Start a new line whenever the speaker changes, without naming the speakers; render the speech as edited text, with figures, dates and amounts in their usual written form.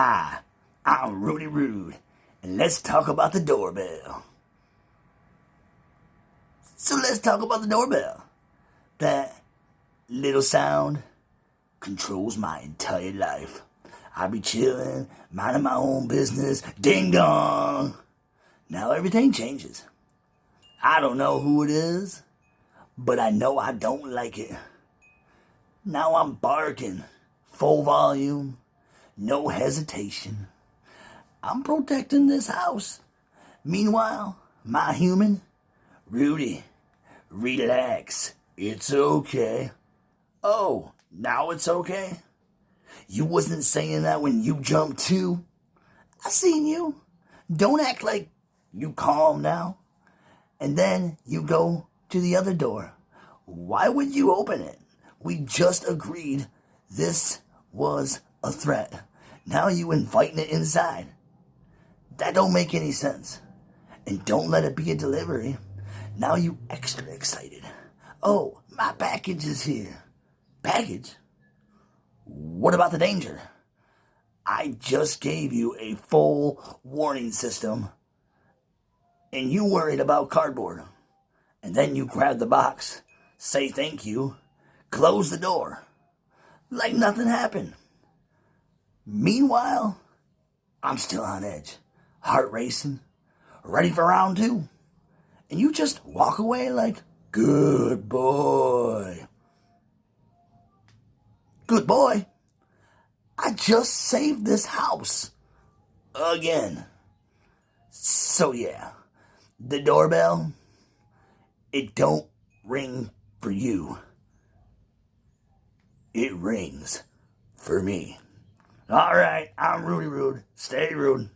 Hi, I'm Rudy Rude, and let's talk about the doorbell. So let's talk about the doorbell. That little sound controls my entire life. I be chilling, minding my own business, ding dong. Now everything changes. I don't know who it is, but I know I don't like it. Now I'm barking, full volume, no hesitation. I'm protecting this house. Meanwhile, my human, Rudy, relax. It's okay. Oh, now it's okay? You wasn't saying that when you jumped too. I seen you. Don't act like you calm now. And then you go to the other door. Why would you open it? We just agreed this was a threat. Now you inviting it inside. That don't make any sense. And don't let it be a delivery. Now you extra excited. Oh, my package is here. Package? What about the danger? I just gave you a full warning system, and you worried about cardboard. And then you grab the box, say thank you, close the door, like nothing happened. Meanwhile, I'm still on edge, heart racing, ready for round two. And you just walk away like, good boy. Good boy? I just saved this house. Again. So yeah, the doorbell, it don't ring for you. It rings for me. All right, I'm Rudy Rude. Stay rude.